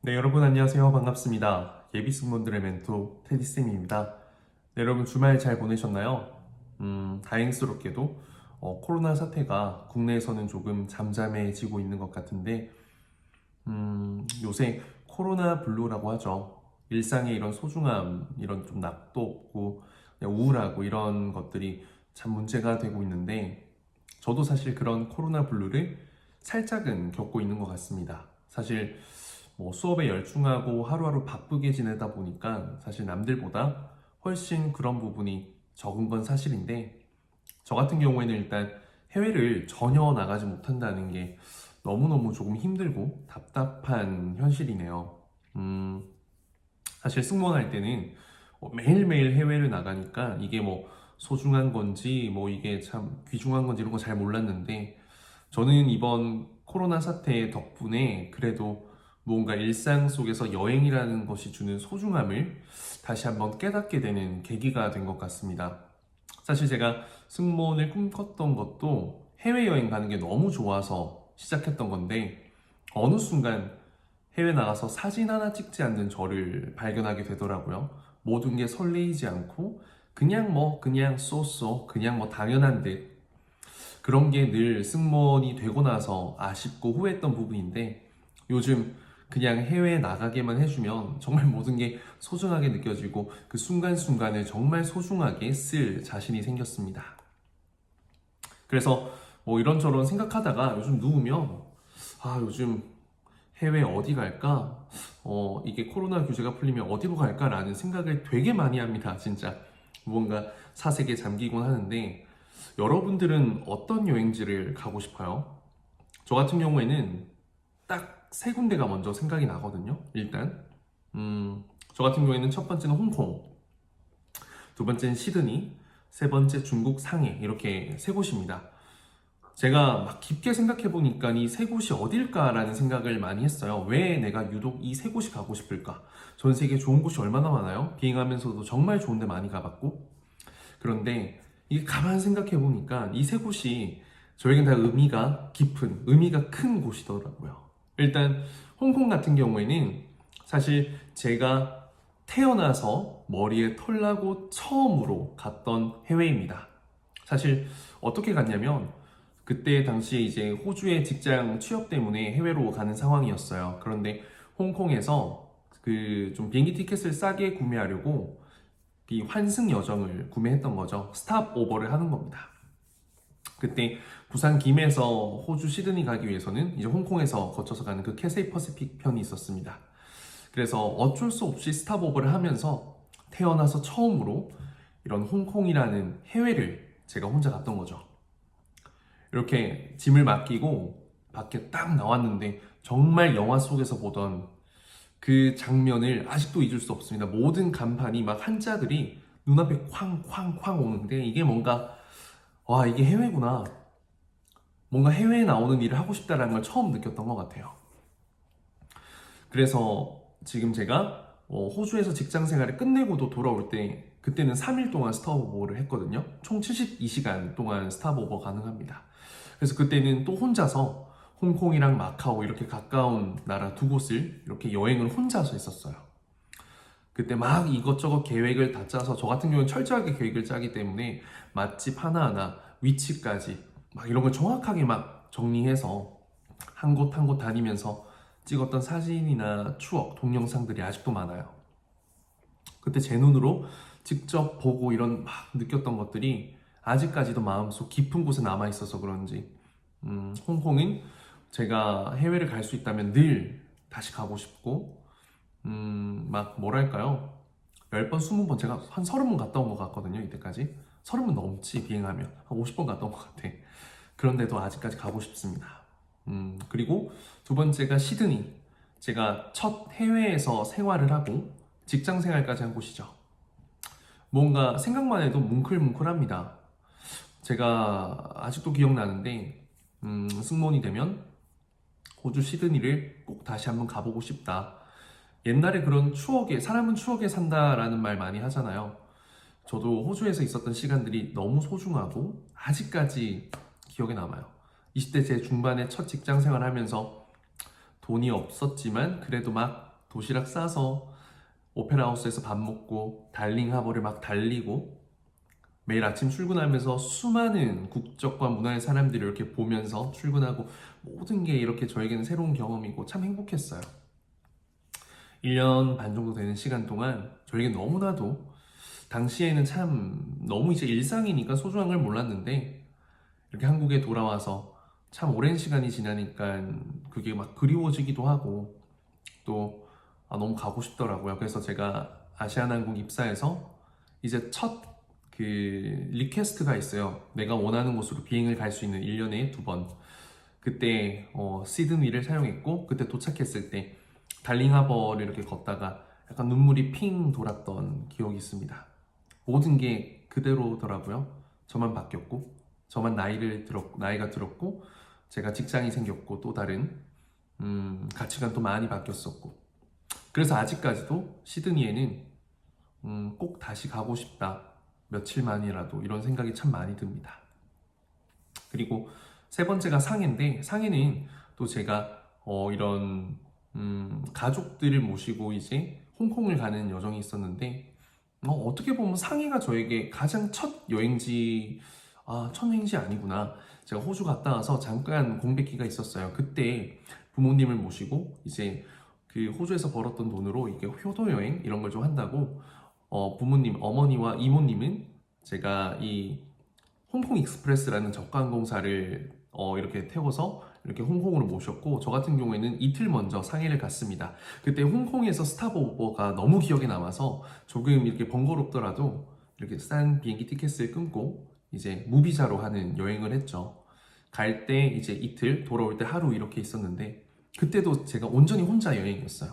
네, 여러분 안녕하세요. 반갑습니다. 예비 승무원들의 멘토 테디쌤입니다. 네, 여러분 주말 잘 보내셨나요? 다행스럽게도 코로나 사태가 국내에서는 조금 잠잠해지고 있는 것 같은데 요새 코로나 블루라고 하죠. 일상의 이런 소중함, 이런 좀 낙도 없고 그냥 우울하고 이런 것들이 참 문제가 되고 있는데 저도 사실 그런 코로나 블루를 살짝은 겪고 있는 것 같습니다. 사실 뭐 수업에 열중하고 하루하루 바쁘게 지내다 보니까 사실 남들보다 훨씬 그런 부분이 적은 건 사실인데 저 같은 경우에는 일단 해외를 전혀 나가지 못한다는 게 너무너무 조금 힘들고 답답한 현실이네요. 음, 사실 승무원 할 때는 매일매일 해외를 나가니까 이게 뭐 소중한 건지 뭐 이게 참 귀중한 건지 이런 거 잘 몰랐는데 저는 이번 코로나 사태 덕분에 그래도 뭔가 일상 속에서 여행이라는 것이 주는 소중함을 다시 한번 깨닫게 되는 계기가 된 것 같습니다. 사실 제가 승무원을 꿈꿨던 것도 해외여행 가는 게 너무 좋아서 시작했던 건데 어느 순간 해외 나가서 사진 하나 찍지 않는 저를 발견하게 되더라고요. 모든 게 설레이지 않고 그냥 쏘쏘 그냥 뭐 당연한 듯 그런 게 늘 승무원이 되고 나서 아쉽고 후회했던 부분인데 요즘 그냥 해외에 나가게만 해주면 정말 모든 게 소중하게 느껴지고 그 순간순간을 정말 소중하게 쓸 자신이 생겼습니다. 그래서 뭐 이런저런 생각하다가 요즘 누우면 요즘 해외 어디 갈까? 이게 코로나 규제가 풀리면 어디로 갈까라는 생각을 되게 많이 합니다. 진짜 무언가 사색에 잠기곤 하는데 여러분들은 어떤 여행지를 가고 싶어요? 저 같은 경우에는 딱 세 군데가 먼저 생각이 나거든요. 일단 저 같은 경우에는 첫 번째는 홍콩, 두 번째는 시드니, 세 번째 중국 상해 이렇게 세 곳입니다. 제가 막 깊게 생각해 보니까 이 세 곳이 어딜까라는 생각을 많이 했어요. 왜 내가 유독 이 세 곳이 가고 싶을까? 전 세계에 좋은 곳이 얼마나 많아요? 비행하면서도 정말 좋은 데 많이 가봤고 그런데 이게 가만 생각해 보니까 이 세 곳이 저에겐 다 의미가 깊은, 의미가 큰 곳이더라고요. 일단 홍콩 같은 경우에는 사실 제가 태어나서 머리에 털 나고 처음으로 갔던 해외입니다. 사실 어떻게 갔냐면 그때 당시에 이제 호주의 직장 취업 때문에 해외로 가는 상황이었어요. 그런데 홍콩에서 그 좀 비행기 티켓을 싸게 구매하려고 이 환승 여정을 구매했던 거죠. 스탑 오버를 하는 겁니다. 그때 부산 김에서 호주 시드니 가기 위해서는 이제 홍콩에서 거쳐서 가는 그 캐세이 퍼시픽 편이 있었습니다. 그래서 어쩔 수 없이 스탑 오버를 하면서 태어나서 처음으로 이런 홍콩이라는 해외를 제가 혼자 갔던 거죠. 이렇게 짐을 맡기고 밖에 딱 나왔는데 정말 영화 속에서 보던 그 장면을 아직도 잊을 수 없습니다. 모든 간판이 막 한자들이 눈앞에 쾅쾅쾅 오는데 이게 뭔가 와 이게 해외구나. 뭔가 해외에 나오는 일을 하고 싶다라는 걸 처음 느꼈던 것 같아요. 그래서 지금 제가 호주에서 직장 생활을 끝내고도 돌아올 때 그때는 3일 동안 스탑오버를 했거든요. 총 72시간 동안 스탑오버 가능합니다. 그래서 그때는 또 혼자서 홍콩이랑 마카오 이렇게 가까운 나라 두 곳을 이렇게 여행을 혼자서 했었어요. 그때 막 이것저것 계획을 다 짜서 저 같은 경우는 철저하게 계획을 짜기 때문에 맛집 하나하나 위치까지 막 이런 걸 정확하게 막 정리해서 한 곳 한 곳 다니면서 찍었던 사진이나 추억, 동영상들이 아직도 많아요. 그때 제 눈으로 직접 보고 이런 막 느꼈던 것들이 아직까지도 마음속 깊은 곳에 남아 있어서 그런지 홍콩은 제가 해외를 갈 수 있다면 늘 다시 가고 싶고 막 뭐랄까요 10번, 20번 제가 한 30번 갔다 온 것 같거든요 이때까지 30번 넘지 비행하면 한 50번 갔다 온 것 같아 그런데도 아직까지 가고 싶습니다 그리고 두 번째가 시드니 제가 첫 해외에서 생활을 하고 직장 생활까지 한 곳이죠 뭔가 생각만 해도 뭉클뭉클합니다 제가 아직도 기억나는데 승무원이 되면 호주 시드니를 꼭 다시 한번 가보고 싶다. 옛날에 그런 추억에, 사람은 추억에 산다라는 말 많이 하잖아요. 저도 호주에서 있었던 시간들이 너무 소중하고 아직까지 기억에 남아요. 20대 제 중반에 첫 직장 생활 하면서 돈이 없었지만 그래도 막 도시락 싸서 오페라 하우스에서 밥 먹고 달링 하버를 막 달리고 매일 아침 출근하면서 수많은 국적과 문화의 사람들을 이렇게 보면서 출근하고 모든 게 이렇게 저에게는 새로운 경험이고 참 행복했어요. 1년 반 정도 되는 시간 동안 저에게 너무나도 당시에는 참 너무 이제 일상이니까 소중한 걸 몰랐는데 이렇게 한국에 돌아와서 참 오랜 시간이 지나니까 그게 막 그리워지기도 하고 또 너무 가고 싶더라고요. 그래서 제가 아시아나항공 입사해서 이제 첫 그 리퀘스트가 있어요. 내가 원하는 곳으로 비행을 갈 수 있는 1년에 2번. 그때 시드니를 사용했고 그때 도착했을 때 달링하버를 이렇게 걷다가 약간 눈물이 핑 돌았던 기억이 있습니다. 모든 게 그대로더라고요. 저만 바뀌었고 저만 나이가 들었고 제가 직장이 생겼고 또 다른 가치관도 많이 바뀌었었고 그래서 아직까지도 시드니에는 꼭 다시 가고 싶다. 며칠만이라도 이런 생각이 참 많이 듭니다. 그리고 세 번째가 상해인데 상해는 또 제가 이런 가족들을 모시고 이제 홍콩을 가는 여정이 있었는데 어떻게 보면 상해가 저에게 가장 첫 여행지 첫 여행지 아니구나. 제가 호주 갔다 와서 잠깐 공백기가 있었어요. 그때 부모님을 모시고 이제 그 호주에서 벌었던 돈으로 이게 효도 여행 이런 걸 좀 한다고 부모님, 어머니와 이모님은 제가 이 홍콩 익스프레스라는 저가항공사를 이렇게 태워서 이렇게 홍콩으로 모셨고 저 같은 경우에는 이틀 먼저 상해를 갔습니다. 그때 홍콩에서 스탑오버가 너무 기억에 남아서 조금 이렇게 번거롭더라도 이렇게 싼 비행기 티켓을 끊고 이제 무비자로 하는 여행을 했죠. 갈 때 이제 이틀, 돌아올 때 하루 이렇게 있었는데 그때도 제가 온전히 혼자 여행이었어요.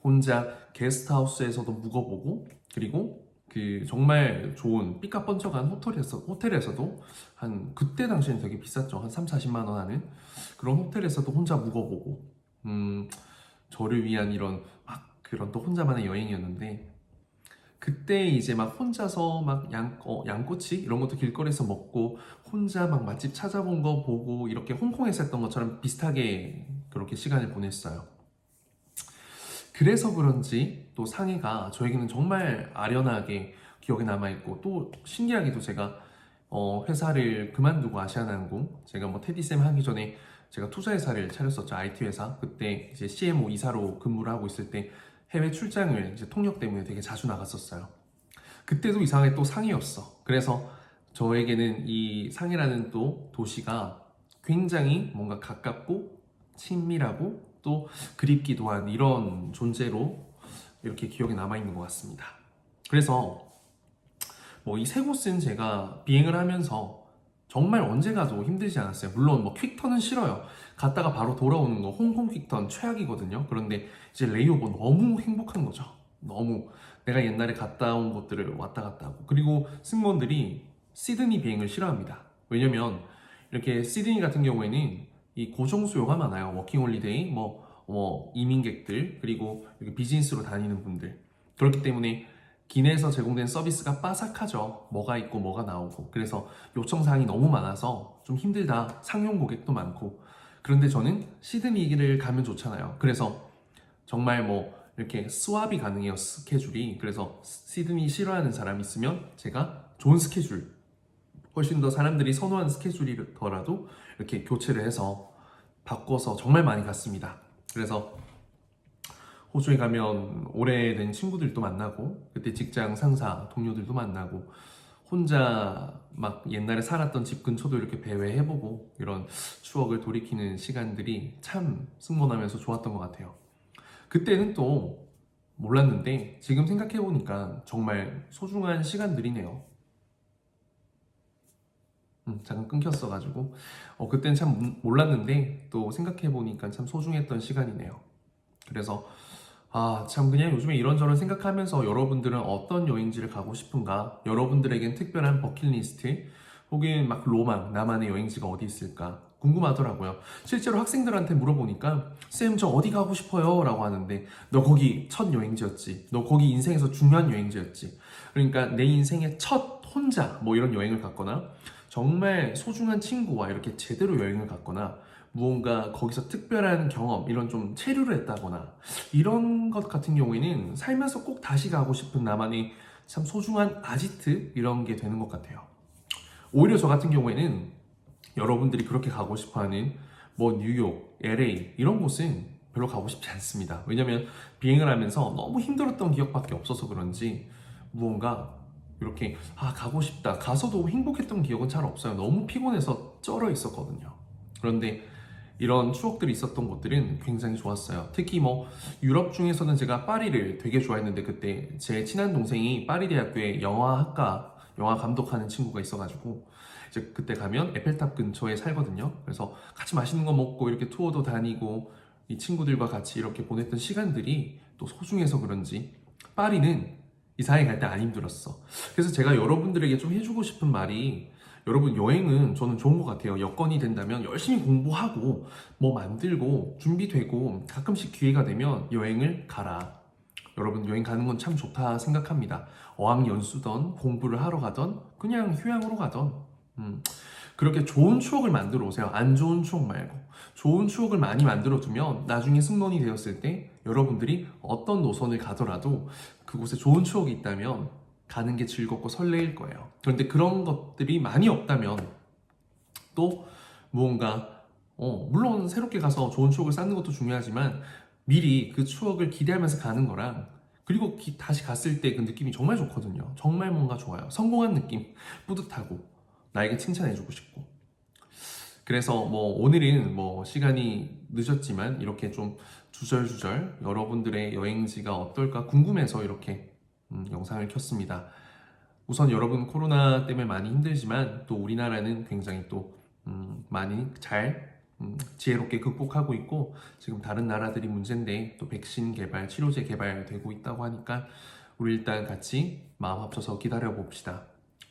혼자 게스트하우스에서도 묵어보고 그리고 그 정말 좋은 삐까뻔쩍한 호텔에서도 한 그때 당시에는 되게 비쌌죠. 한 3, 40만 원 하는 그런 호텔에서도 혼자 묵어보고 저를 위한 이런 막 그런 또 혼자만의 여행이었는데 그때 이제 막 혼자서 막 양꼬치 이런 것도 길거리에서 먹고 혼자 막 맛집 찾아본 거 보고 이렇게 홍콩에서 했던 것처럼 비슷하게 그렇게 시간을 보냈어요. 그래서 그런지 또 상해가 저에게는 정말 아련하게 기억에 남아있고 또 신기하게도 제가 회사를 그만두고 아시아나항공 제가 뭐 테디쌤 하기 전에 제가 투자회사를 차렸었죠. IT 회사. 그때 이제 CMO 이사로 근무를 하고 있을 때 해외 출장을 이제 통역 때문에 되게 자주 나갔었어요. 그때도 이상하게 또 상해였어. 그래서 저에게는 이 상해라는 또 도시가 굉장히 뭔가 가깝고 친밀하고 또 그립기도 한 이런 존재로 이렇게 기억에 남아있는 것 같습니다. 그래서 뭐 이 세 곳은 제가 비행을 하면서 정말 언제 가도 힘들지 않았어요. 물론 뭐 퀵턴은 싫어요. 갔다가 바로 돌아오는 거 홍콩 퀵턴 최악이거든요. 그런데 이제 레이오버 너무 행복한 거죠. 너무 내가 옛날에 갔다 온 곳들을 왔다 갔다 하고 그리고 승무원들이 시드니 비행을 싫어합니다. 왜냐면 이렇게 시드니 같은 경우에는 이 고정 수요가 많아요. 워킹홀리데이, 뭐 이민객들 그리고 이렇게 비즈니스로 다니는 분들 그렇기 때문에 기내에서 제공된 서비스가 빠삭하죠. 뭐가 있고 뭐가 나오고 그래서 요청사항이 너무 많아서 좀 힘들다. 상용 고객도 많고 그런데 저는 시드니를 가면 좋잖아요. 그래서 정말 뭐 이렇게 스왑이 가능해요. 스케줄이. 그래서 시드니 싫어하는 사람이 있으면 제가 좋은 스케줄 훨씬 더 사람들이 선호하는 스케줄이더라도 이렇게 교체를 해서 바꿔서 정말 많이 갔습니다. 그래서 호주에 가면 오래된 친구들도 만나고 그때 직장 상사 동료들도 만나고 혼자 막 옛날에 살았던 집 근처도 이렇게 배회해보고 이런 추억을 돌이키는 시간들이 참 승무원하면서 좋았던 것 같아요. 그때는 또 몰랐는데 지금 생각해보니까 정말 소중한 시간들이네요. 잠깐 끊겼어가지고 그때는 참 몰랐는데 또 생각해보니까 참 소중했던 시간이네요. 그래서 참 그냥 요즘에 이런저런 생각하면서 여러분들은 어떤 여행지를 가고 싶은가? 여러분들에겐 특별한 버킷리스트 혹은 막 로망, 나만의 여행지가 어디 있을까? 궁금하더라고요. 실제로 학생들한테 물어보니까 쌤 저 어디 가고 싶어요? 라고 하는데 너 거기 첫 여행지였지. 너 거기 인생에서 중요한 여행지였지. 그러니까 내 인생의 첫 혼자 뭐 이런 여행을 갔거나 정말 소중한 친구와 이렇게 제대로 여행을 갔거나 무언가 거기서 특별한 경험, 이런 좀 체류를 했다거나 이런 것 같은 경우에는 살면서 꼭 다시 가고 싶은 나만의 참 소중한 아지트 이런 게 되는 것 같아요. 오히려 저 같은 경우에는 여러분들이 그렇게 가고 싶어하는 뭐 뉴욕, LA 이런 곳은 별로 가고 싶지 않습니다. 왜냐면 비행을 하면서 너무 힘들었던 기억밖에 없어서 그런지 무언가 이렇게 가고 싶다, 가서도 행복했던 기억은 잘 없어요. 너무 피곤해서 쩔어 있었거든요. 그런데 이런 추억들이 있었던 곳들은 굉장히 좋았어요. 특히 뭐 유럽 중에서는 제가 파리를 되게 좋아했는데, 그때 제 친한 동생이 파리 대학교에 영화학과 영화 감독하는 친구가 있어가지고 이제 그때 가면 에펠탑 근처에 살거든요. 그래서 같이 맛있는 거 먹고 이렇게 투어도 다니고 이 친구들과 같이 이렇게 보냈던 시간들이 또 소중해서 그런지 파리는 이사해 갈 때 안 힘들었어. 그래서 제가 여러분들에게 좀 해주고 싶은 말이, 여러분 여행은 저는 좋은 것 같아요. 여건이 된다면 열심히 공부하고 뭐 만들고 준비되고 가끔씩 기회가 되면 여행을 가라. 여러분 여행 가는 건 참 좋다 생각합니다. 어학연수던 공부를 하러 가던 그냥 휴양으로 가던 그렇게 좋은 추억을 만들어 오세요. 안 좋은 추억 말고 좋은 추억을 많이 만들어 두면 나중에 승무원이 되었을 때 여러분들이 어떤 노선을 가더라도 그곳에 좋은 추억이 있다면 가는 게 즐겁고 설레일 거예요. 그런데 그런 것들이 많이 없다면 또 무언가 물론 새롭게 가서 좋은 추억을 쌓는 것도 중요하지만 미리 그 추억을 기대하면서 가는 거랑, 그리고 다시 갔을 때 그 느낌이 정말 좋거든요. 정말 뭔가 좋아요. 성공한 느낌, 뿌듯하고 나에게 칭찬해주고 싶고. 그래서 뭐 오늘은 뭐 시간이 늦었지만 이렇게 좀 주절주절 여러분들의 여행지가 어떨까 궁금해서 이렇게 영상을 켰습니다. 우선 여러분 코로나 때문에 많이 힘들지만 또 우리나라는 굉장히 또 많이 잘 지혜롭게 극복하고 있고, 지금 다른 나라들이 문제인데 또 백신 개발, 치료제 개발되고 있다고 하니까 우리 일단 같이 마음 합쳐서 기다려 봅시다.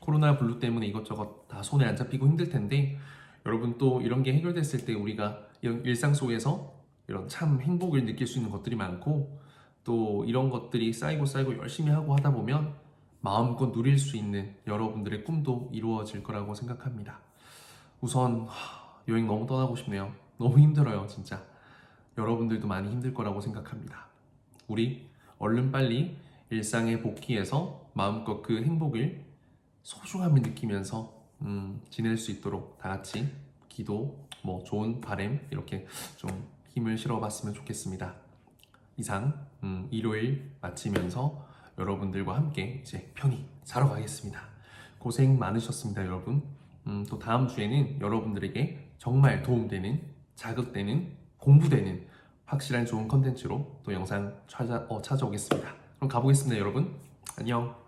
코로나 블루 때문에 이것저것 다 손에 안 잡히고 힘들 텐데, 여러분 또 이런 게 해결됐을 때 우리가 이런 일상 속에서 이런 참 행복을 느낄 수 있는 것들이 많고, 또 이런 것들이 쌓이고 쌓이고 열심히 하고 하다 보면 마음껏 누릴 수 있는 여러분들의 꿈도 이루어질 거라고 생각합니다. 우선 여행 너무 떠나고 싶네요. 너무 힘들어요, 진짜. 여러분들도 많이 힘들 거라고 생각합니다. 우리 얼른 빨리 일상에 복귀해서 마음껏 그 행복을 소중함을 느끼면서 지낼 수 있도록 다 같이 기도, 뭐 좋은 바람 이렇게 좀 힘을 실어봤으면 좋겠습니다. 이상 일요일 마치면서 여러분들과 함께 이제 편히 자러 가겠습니다. 고생 많으셨습니다, 여러분. 또 다음 주에는 여러분들에게 정말 도움되는, 자극되는, 공부되는 확실한 좋은 컨텐츠로 또 영상 찾아오겠습니다. 그럼 가보겠습니다, 여러분. 안녕.